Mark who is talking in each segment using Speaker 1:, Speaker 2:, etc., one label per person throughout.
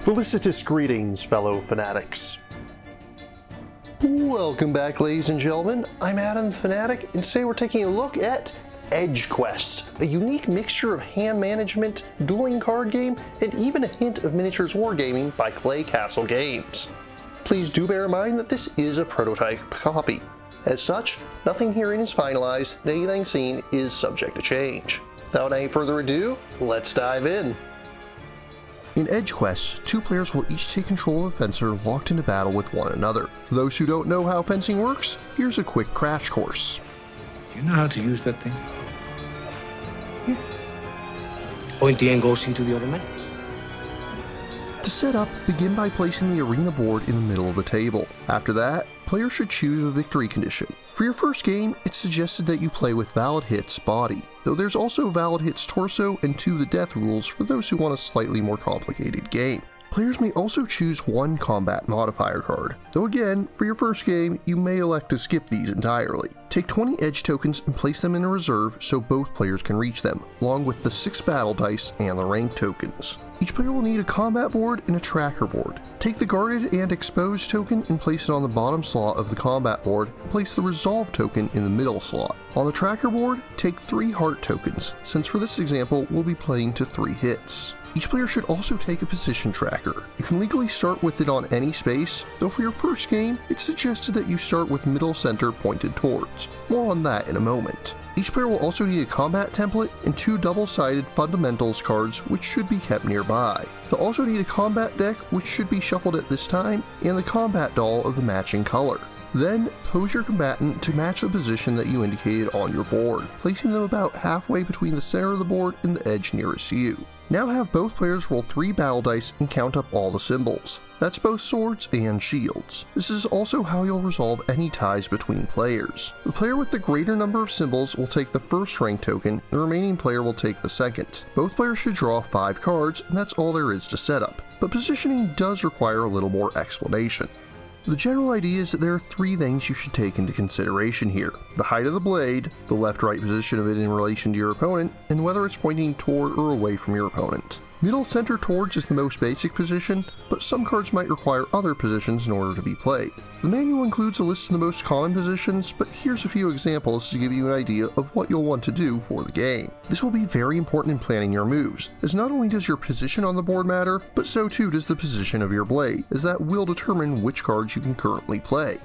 Speaker 1: Felicitous greetings, fellow fanatics. Welcome back, ladies and gentlemen. I'm Adam the Fanatic, and today we're taking a look at Edge Quest, a unique mixture of hand management, dueling card game, and even a hint of miniatures wargaming by Clay Castle Games. Please do bear in mind that this is a prototype copy. As such, nothing herein is finalized, and anything seen is subject to change. Without any further ado, let's dive in. In Edge Quest, two players will each take control of a fencer locked into battle with one another. For those who don't know how fencing works, here's a quick crash course.
Speaker 2: Do you know how to use that thing? Yeah. Point the end goes into the other man.
Speaker 1: To set up, begin by placing the arena board in the middle of the table. After that, players should choose a victory condition. For your first game, it's suggested that you play with valid hits body, though there's also valid hits torso and 2 the death rules for those who want a slightly more complicated game. Players may also choose one combat modifier card, though again, for your first game, you may elect to skip these entirely. Take 20 edge tokens and place them in a reserve so both players can reach them, along with the 6 battle dice and the rank tokens. Each player will need a combat board and a tracker board. Take the guarded and exposed token and place it on the bottom slot of the combat board, and place the resolve token in the middle slot. On the tracker board, take 3 heart tokens, since for this example we'll be playing to 3 hits. Each player should also take a position tracker. You can legally start with it on any space, though for your first game, it's suggested that you start with middle center pointed towards. More on that in a moment. Each player will also need a combat template and 2 double-sided fundamentals cards which should be kept nearby. They'll also need a combat deck which should be shuffled at this time, and the combat doll of the matching color. Then, pose your combatant to match the position that you indicated on your board, placing them about halfway between the center of the board and the edge nearest you. Now have both players roll 3 battle dice and count up all the symbols. That's both swords and shields. This is also how you'll resolve any ties between players. The player with the greater number of symbols will take the first rank token, the remaining player will take the second. Both players should draw 5 cards, and that's all there is to setup, but positioning does require a little more explanation. The general idea is that there are 3 things you should take into consideration here: the height of the blade, the left-right position of it in relation to your opponent, and whether it's pointing toward or away from your opponent. Middle center towards is the most basic position, but some cards might require other positions in order to be played. The manual includes a list of the most common positions, but here's a few examples to give you an idea of what you'll want to do for the game. This will be very important in planning your moves, as not only does your position on the board matter, but so too does the position of your blade, as that will determine which cards you can currently play.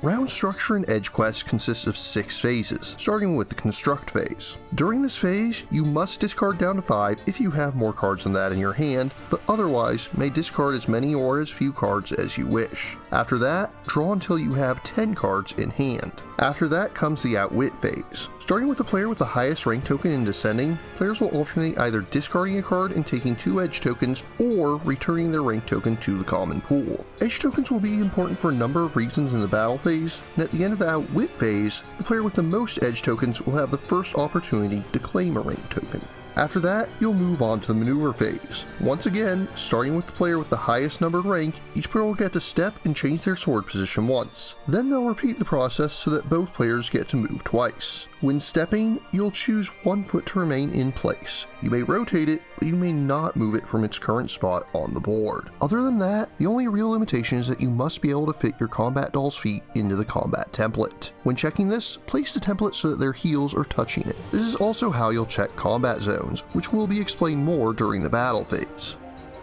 Speaker 1: Round structure in Edge Quest consists of 6 phases, starting with the Construct phase. During this phase, you must discard down to 5 if you have more cards than that in your hand, but otherwise may discard as many or as few cards as you wish. After that, draw until you have 10 cards in hand. After that comes the Outwit phase. Starting with the player with the highest rank token in descending, players will alternate either discarding a card and taking 2 edge tokens, or returning their rank token to the common pool. Edge tokens will be important for a number of reasons in the battle phase, and at the end of the Outwit phase, the player with the most edge tokens will have the first opportunity to claim a rank token. After that, you'll move on to the Maneuver phase. Once again, starting with the player with the highest numbered rank, each player will get to step and change their sword position once. Then they'll repeat the process so that both players get to move twice. When stepping, you'll choose 1 foot to remain in place. You may rotate it, but you may not move it from its current spot on the board. Other than that, the only real limitation is that you must be able to fit your combat doll's feet into the combat template. When checking this, place the template so that their heels are touching it. This is also how you'll check combat zones, which will be explained more during the battle phase.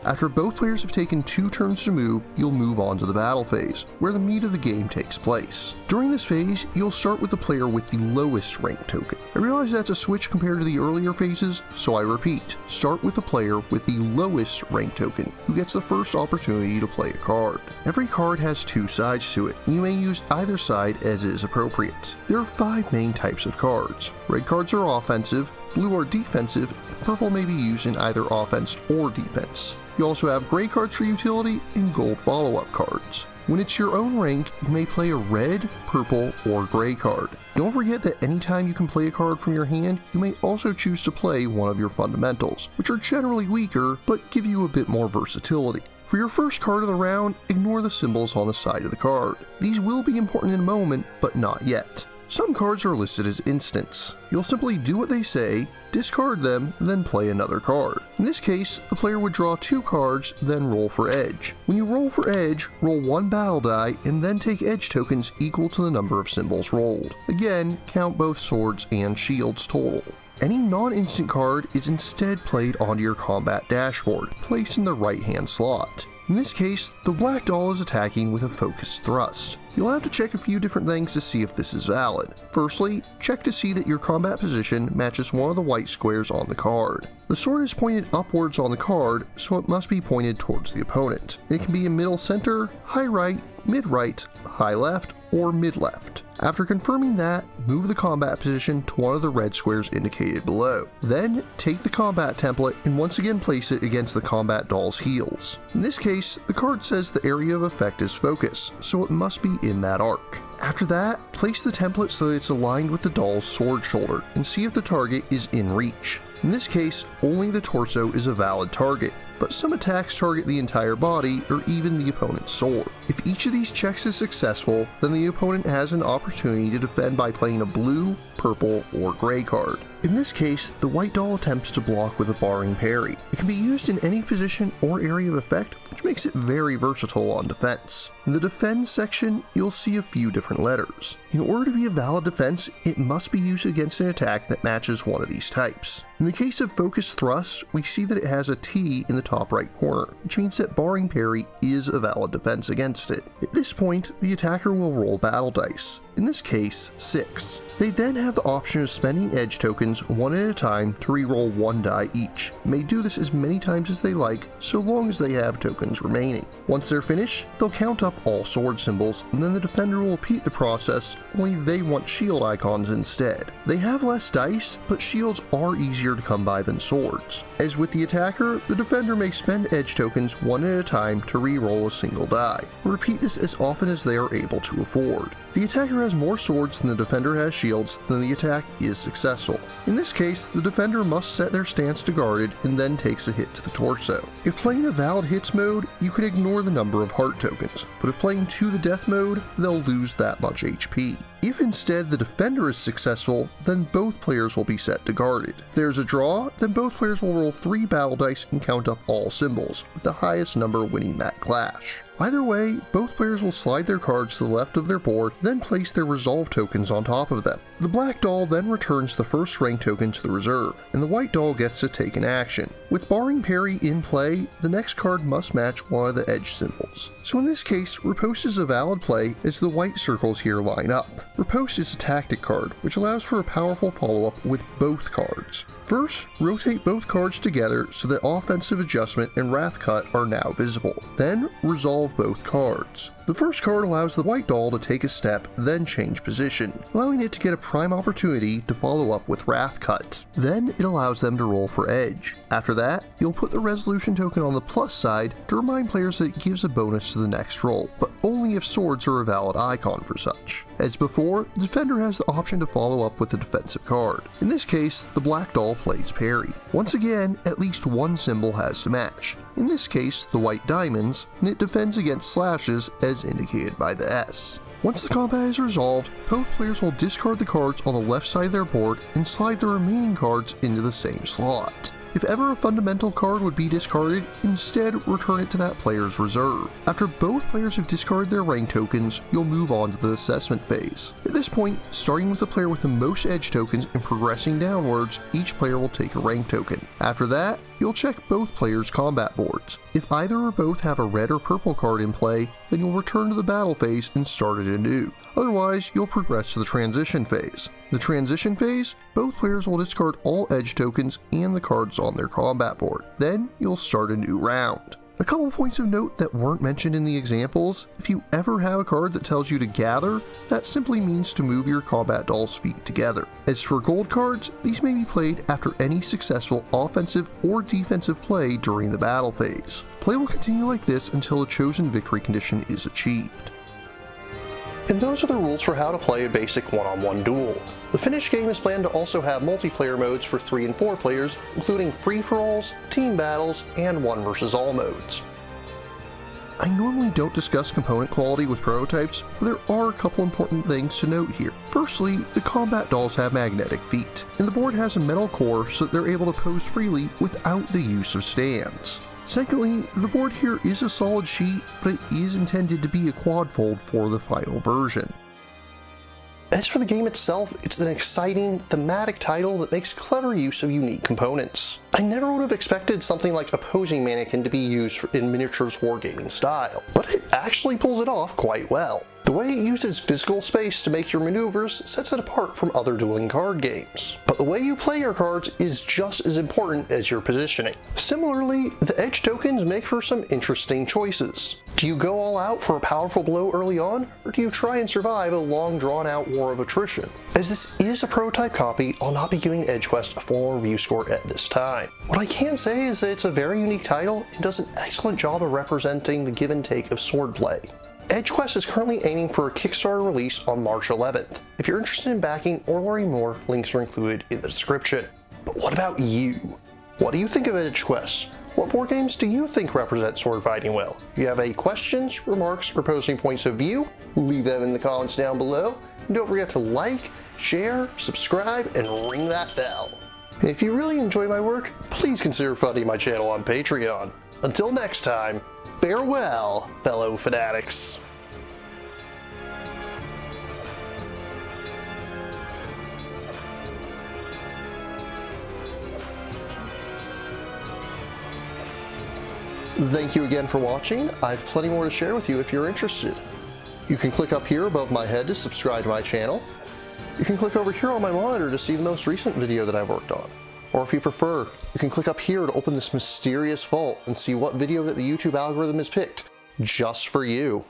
Speaker 1: After both players have taken 2 turns to move, you'll move on to the battle phase, where the meat of the game takes place. During this phase, you'll start with the player with the lowest rank token. I realize that's a switch compared to the earlier phases, so I repeat, start with the player with the lowest rank token, who gets the first opportunity to play a card. Every card has 2 sides to it, and you may use either side as is appropriate. There are 5 main types of cards. Red cards are offensive, blue are defensive, and purple may be used in either offense or defense. You also have gray cards for utility and gold follow-up cards. When it's your own rank, you may play a red, purple, or gray card. Don't forget that anytime you can play a card from your hand, you may also choose to play one of your fundamentals, which are generally weaker, but give you a bit more versatility. For your first card of the round, ignore the symbols on the side of the card. These will be important in a moment, but not yet. Some cards are listed as instants. You'll simply do what they say, discard them, then play another card. In this case, the player would draw 2 cards, then roll for edge. When you roll for edge, roll 1 battle die, and then take edge tokens equal to the number of symbols rolled. Again, count both swords and shields total. Any non-instant card is instead played onto your combat dashboard, placed in the right-hand slot. In this case, the black doll is attacking with a focused thrust. You'll have to check a few different things to see if this is valid. Firstly, check to see that your combat position matches one of the white squares on the card. The sword is pointed upwards on the card, so it must be pointed towards the opponent. It can be in middle center, high right, mid right, high left, or mid left. After confirming that, move the combat position to one of the red squares indicated below. Then, take the combat template and once again place it against the combat doll's heels. In this case, the card says the area of effect is focus, so it must be in that arc. After that, place the template so that it's aligned with the doll's sword shoulder and see if the target is in reach. In this case, only the torso is a valid target, but some attacks target the entire body or even the opponent's sword. If each of these checks is successful, then the opponent has an opportunity to defend by playing a blue, purple, or gray card. In this case, the white doll attempts to block with a barring parry. It can be used in any position or area of effect, which makes it very versatile on defense. In the defend section, you'll see a few different letters. In order to be a valid defense, it must be used against an attack that matches one of these types. In the case of focused thrust, we see that it has a T in the top right corner, which means that barring parry is a valid defense against it. At this point, the attacker will roll battle dice, in this case 6. They then have the option of spending edge tokens one at a time to reroll 1 die each. They may do this as many times as they like, so long as they have tokens remaining. Once they're finished, they'll count up all sword symbols, and then the defender will repeat the process, only they want shield icons instead. They have less dice, but shields are easier to come by than swords. As with the attacker, the defender may spend edge tokens one at a time to re-roll a single die. Repeat this as often as they are able to afford. If the attacker has more swords than the defender has shields, then the attack is successful. In this case, the defender must set their stance to guarded and then takes a hit to the torso. If playing a valid hits mode, you could ignore the number of heart tokens, but if playing to the death mode, they'll lose that much HP. If instead the defender is successful, then both players will be set to guarded. If there's a draw, then both players will roll 3 battle dice and count up all symbols, with the highest number winning that clash. Either way, both players will slide their cards to the left of their board, then place their resolve tokens on top of them. The black doll then returns the first rank token to the reserve, and the white doll gets to take an action. With barring parry in play, the next card must match one of the edge symbols. So in this case, riposte is a valid play as the white circles here line up. Riposte is a tactic card, which allows for a powerful follow-up with both cards. First, rotate both cards together so that Offensive Adjustment and Wrath Cut are now visible. Then, resolve both cards. The first card allows the white doll to take a step, then change position, allowing it to get a prime opportunity to follow up with Wrath Cut. Then, it allows them to roll for edge. After that, you'll put the resolution token on the plus side to remind players that it gives a bonus to the next roll, but only if swords are a valid icon for such. As before, the defender has the option to follow up with a defensive card. In this case, the black doll plays parry. Once again, at least one symbol has to match. In this case, the white diamonds, and it defends against slashes as indicated by the S. Once the combat is resolved, both players will discard the cards on the left side of their board and slide the remaining cards into the same slot. If ever a fundamental card would be discarded, instead return it to that player's reserve. After both players have discarded their rank tokens, you'll move on to the assessment phase. At this point, starting with the player with the most edge tokens and progressing downwards, each player will take a rank token. After that, you'll check both players' combat boards. If either or both have a red or purple card in play, then you'll return to the battle phase and start it anew. Otherwise, you'll progress to the transition phase. In the transition phase, both players will discard all edge tokens and the cards on their combat board. Then, you'll start a new round. A couple points of note that weren't mentioned in the examples: if you ever have a card that tells you to gather, that simply means to move your combat doll's feet together. As for gold cards, these may be played after any successful offensive or defensive play during the battle phase. Play will continue like this until a chosen victory condition is achieved. And those are the rules for how to play a basic one-on-one duel. The finished game is planned to also have multiplayer modes for 3 and 4 players, including free-for-alls, team battles, and 1 versus all modes. I normally don't discuss component quality with prototypes, but there are a couple important things to note here. Firstly, the combat dolls have magnetic feet, and the board has a metal core so that they're able to pose freely without the use of stands. Secondly, the board here is a solid sheet, but it is intended to be a quadfold for the final version. As for the game itself, it's an exciting, thematic title that makes clever use of unique components. I never would have expected something like a posing mannequin to be used in miniatures wargaming style, but it actually pulls it off quite well. The way it uses physical space to make your maneuvers sets it apart from other dueling card games. But the way you play your cards is just as important as your positioning. Similarly, the edge tokens make for some interesting choices. Do you go all out for a powerful blow early on, or do you try and survive a long drawn-out war of attrition? As this is a prototype copy, I'll not be giving EdgeQuest a formal review score at this time. What I can say is that it's a very unique title and does an excellent job of representing the give and take of swordplay. EdgeQuest is currently aiming for a Kickstarter release on March 11th. If you're interested in backing or learning more, links are included in the description. But what about you? What do you think of EdgeQuest? What board games do you think represent sword fighting well? If you have any questions, remarks, or posting points of view, leave them in the comments down below. And don't forget to like, share, subscribe, and ring that bell. And if you really enjoy my work, please consider funding my channel on Patreon. Until next time, farewell, fellow fanatics. Thank you again for watching. I have plenty more to share with you if you're interested. You can click up here above my head to subscribe to my channel. You can click over here on my monitor to see the most recent video that I've worked on. Or if you prefer, you can click up here to open this mysterious vault and see what video that the YouTube algorithm has picked just for you.